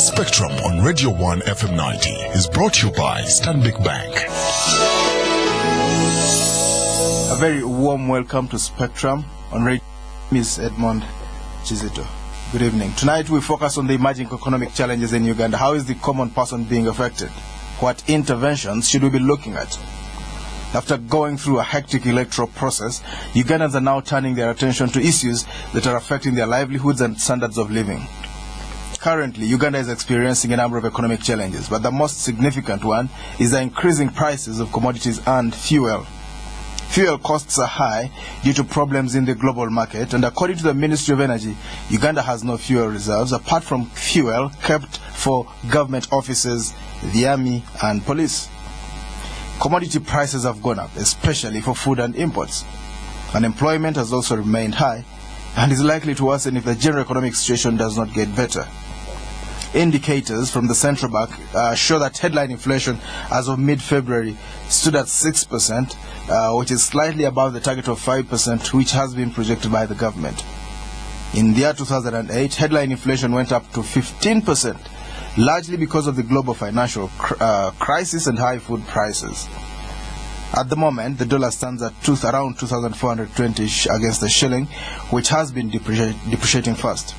Spectrum on Radio 1 FM 90 is brought to you by Stanbic Bank. A very warm welcome to Spectrum on Radio Miss Edmond, Kizito. Good evening. Tonight we focus on the emerging economic challenges in Uganda. How is the common person being affected? What interventions should we be looking at? After going through a hectic electoral process, Ugandans are now turning their attention to issues that are affecting their livelihoods and standards of living. Currently, Uganda is experiencing a number of economic challenges, but the most significant one is the increasing prices of commodities and fuel. Fuel costs are high due to problems in the global market, and according to the Ministry of Energy, Uganda has no fuel reserves apart from fuel kept for government offices, the army, and police. Commodity prices have gone up, especially for food and imports. Unemployment has also remained high and is likely to worsen if the general economic situation does not get better. Indicators from the central bank show that headline inflation as of mid-February stood at 6%, which is slightly above the target of 5%, which has been projected by the government. In the year 2008, headline inflation went up to 15%, largely because of the global financial crisis and high food prices. At the moment, the dollar stands at around 2,420 against the shilling, which has been depreciating fast.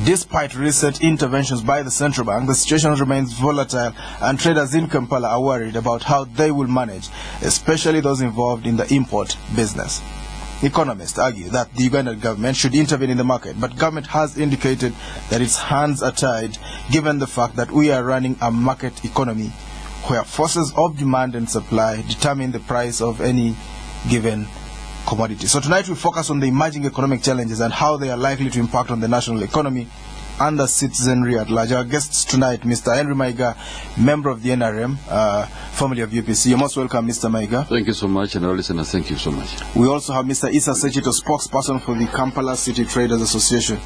Despite recent interventions by the central bank, the situation remains volatile, and traders in Kampala are worried about how they will manage, especially those involved in the import business. Economists argue that the Ugandan government should intervene in the market, but government has indicated that its hands are tied given the fact that we are running a market economy where forces of demand and supply determine the price of any given commodity. So tonight we focus on the emerging economic challenges and how they are likely to impact on the national economy and the citizenry at large. Our guests tonight, Mr. Mayega, member of the NRM, formerly of UPC. You're most welcome, Mr. Mayega. Thank you so much, and our listeners, thank you so much. We also have Mr. Issa, Sekitto, spokesperson for the Kampala City Traders Association.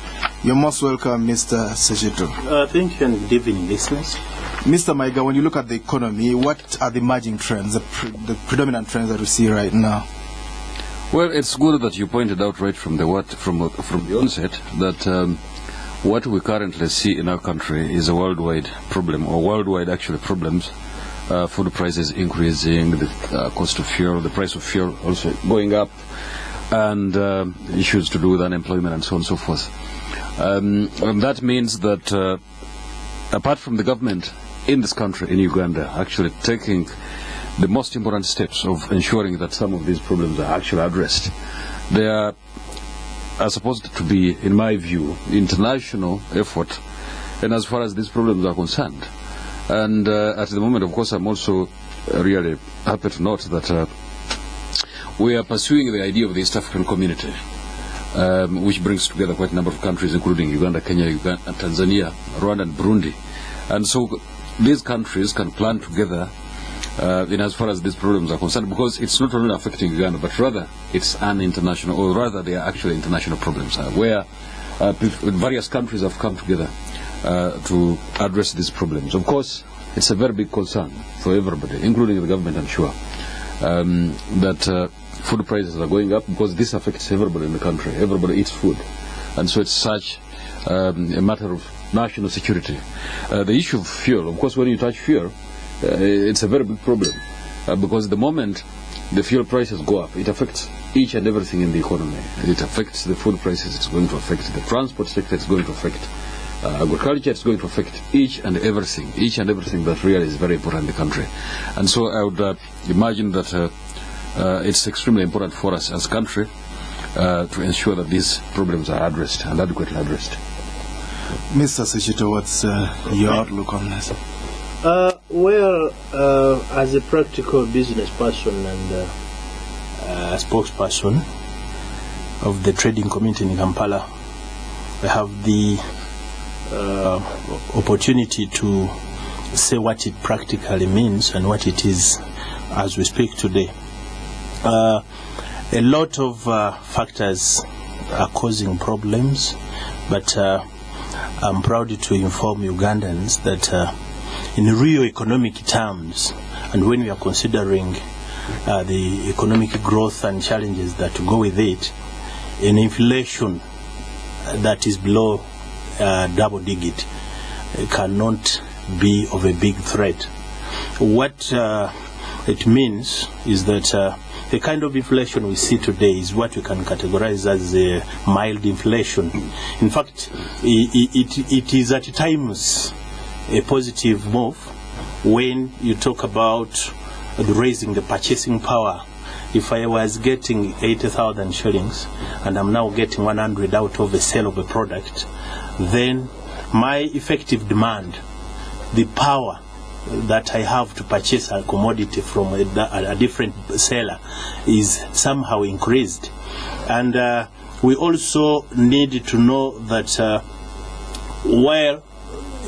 You're most welcome, Mr. Sekitto. Thank you, and good evening, listeners. Mr. Mayega, when you look at the economy, what are the emerging trends, the predominant trends that we see right now? Well, it's good that you pointed out right from the onset that what we currently see in our country is a worldwide problem, or worldwide actually problems. Food prices increasing, the cost of fuel, the price of fuel also going up, and issues to do with unemployment and so on and so forth. And that means that apart from the government in this country, in Uganda, actually taking the most important steps of ensuring that some of these problems are actually addressed, there are supposed to be, in my view, international effort, and as far as these problems are concerned. And at the moment, of course, I'm also really happy to note that we are pursuing the idea of the East African community, which brings together quite a number of countries, including Uganda, Kenya, Tanzania, Rwanda, and Burundi. And so these countries can plan together in as far as these problems are concerned, because it's not only affecting Uganda, but rather it's an international, or rather they are actually international problems, where various countries have come together to address these problems. Of course, it's a very big concern for everybody, including the government, I'm sure, that food prices are going up, because this affects everybody in the country. Everybody eats food, and so it's such a matter of national security. The issue of fuel, of course, when you touch fuel, it's a very big problem, because the moment the fuel prices go up, it affects each and everything in the economy. It affects the food prices, it's going to affect the transport sector, it's going to affect agriculture, it's going to affect each and everything that really is very important in the country. And so I would imagine that it's extremely important for us as a country to ensure that these problems are addressed and adequately addressed. Mr. Sekitto, what's your outlook on this? Well, as a practical business person and a spokesperson of the trading community in Kampala, I have the opportunity to say what it practically means and what it is as we speak today. A lot of factors are causing problems, but I'm proud to inform Ugandans that in real economic terms, and when we are considering the economic growth and challenges that go with it, in inflation that is below double digit, cannot be of a big threat. What it means is that the kind of inflation we see today is what we can categorize as a mild inflation. In fact, it is at times a positive move when you talk about raising the purchasing power. If I was getting 80,000 shillings and I'm now getting 100 out of the sale of a product, then my effective demand, the power that I have to purchase a commodity from a different seller, is somehow increased. And we also need to know that while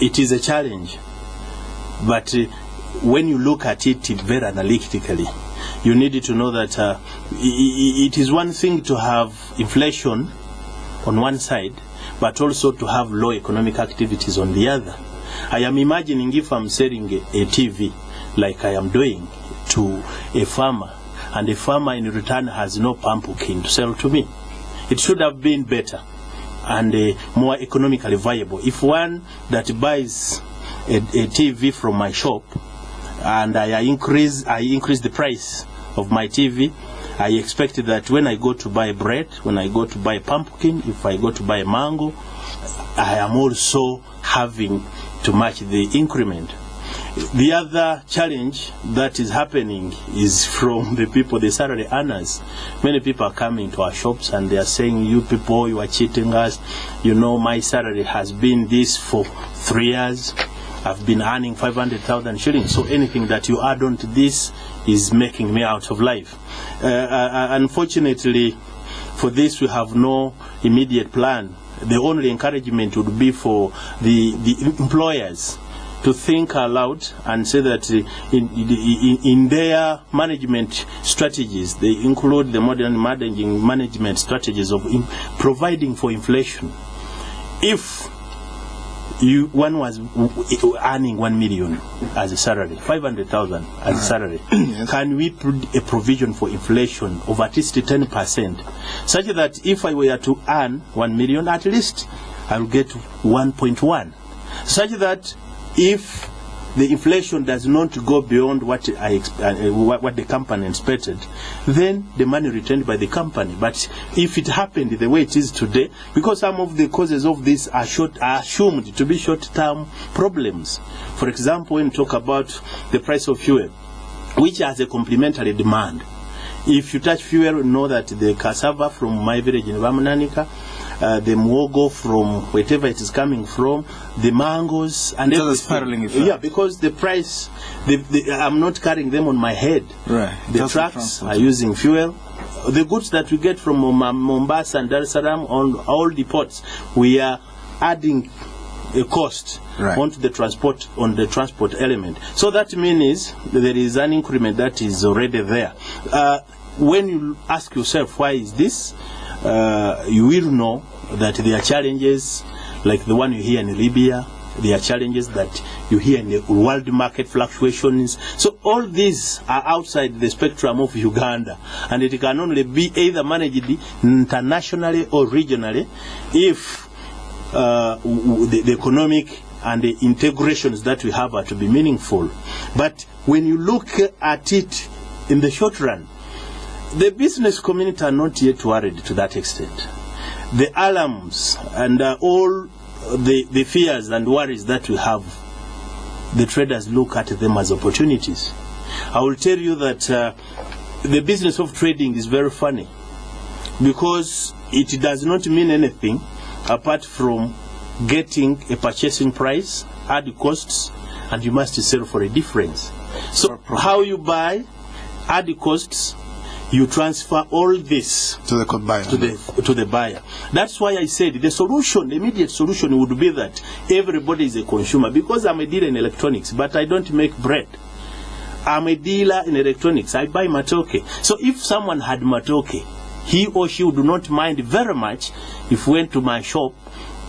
it is a challenge, but when you look at it very analytically, you need to know that it is one thing to have inflation on one side, but also to have low economic activities on the other. I am imagining if I'm selling a TV like I am doing to a farmer, and the farmer in return has no pumpkin to sell to me. It should have been better and more economically viable. If one that buys a TV from my shop and I increase the price of my TV, I expect that when I go to buy bread, when I go to buy pumpkin, if I go to buy mango, I am also having to match the increment. The other challenge that is happening is from the people, the salary earners. Many people are coming to our shops and they are saying, you people, you are cheating us. You know, my salary has been this for 3 years. I've been earning 500,000 shillings. So anything that you add on to this is making me out of life. Unfortunately, for this we have no immediate plan. The only encouragement would be for the employers to think aloud and say that in their management strategies, they include the modern management strategies of providing for inflation. If one was earning 1 million as a salary, 500,000 as a salary, yes, can we put a provision for inflation of at least 10%, such that if I were to earn 1 million, at least I will get 1.1, such that if the inflation does not go beyond what what the company expected, then the money returned by the company. But if it happened the way it is today, because some of the causes of this are assumed to be short-term problems. For example, when you talk about the price of fuel, which has a complementary demand. If you touch fuel, you know that the cassava from my village in Vamananika, the muogo from wherever it is coming from, the mangoes and everything. Yeah, because the price, I'm not carrying them on my head. Right. The trucks are using fuel. The goods that we get from Mombasa and Dar es Salaam on all the ports, we are adding a cost onto the transport, on the transport element. So that means there is an increment that is already there. When you ask yourself why is this, you will know that there are challenges like the one you hear in Libya. There are challenges that you hear in the world market fluctuations. So all these are outside the spectrum of Uganda, and it can only be either managed internationally or regionally if the economic and the integrations that we have are to be meaningful. But when you look at it in the short run, the business community are not yet worried to that extent. The alarms and all the fears and worries that we have, the traders look at them as opportunities. I will tell you that the business of trading is very funny, because it does not mean anything apart from getting a purchasing price, add costs, and you must sell for a difference. So how you buy, add costs, you transfer all this to the buyer. To the buyer. That's why I said the solution, the immediate solution would be that everybody is a consumer. Because I'm a dealer in electronics, but I don't make bread. I'm a dealer in electronics. I buy matoke. So if someone had matoke, he or she would not mind very much if went to my shop,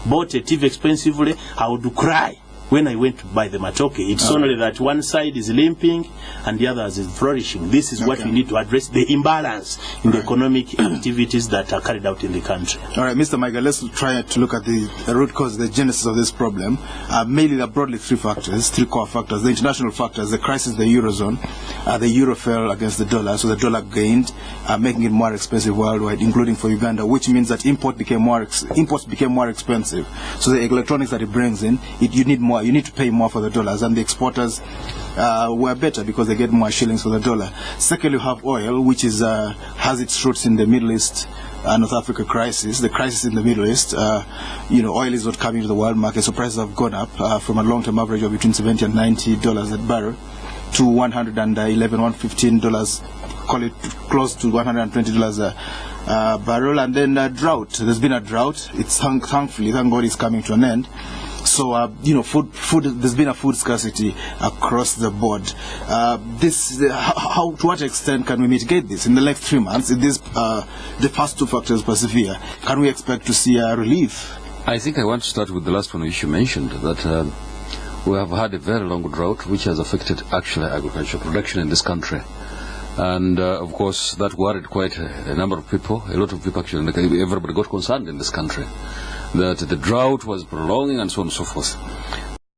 bought a TV expensively, I would cry when I went to buy the matoke, it's only that one side is limping and the other is flourishing. This is what we need to address, the imbalance in the economic activities that are carried out in the country. All right, Mr. Mayega, let's try to look at the root cause, the genesis of this problem. Mainly, there are broadly three factors, three core factors. The international factors, the crisis in the Eurozone, the euro fell against the dollar, so the dollar gained, making it more expensive worldwide, including for Uganda, which means that imports became more expensive. So the electronics that it brings in, you need more. You need to pay more for the dollars, and the exporters were better because they get more shillings for the dollar. Secondly, you have oil, which has its roots in the Middle East, North Africa crisis. The crisis in the Middle East, oil is not coming to the world market, so prices have gone up from a long-term average of between $70 and $90 a barrel to $111, $115, call it close to $120 a barrel. And then drought. There's been a drought. It's thankfully, thank God, it's coming to an end. So, food. There's been a food scarcity across the board. To what extent can we mitigate this in the next 3 months? If the first two factors persevere, can we expect to see a relief? I think I want to start with the last one which you mentioned, that we have had a very long drought which has affected actually agricultural production in this country. And of course, that worried quite a number of people. A lot of people actually, everybody got concerned in this country that the drought was prolonging and so on and so forth.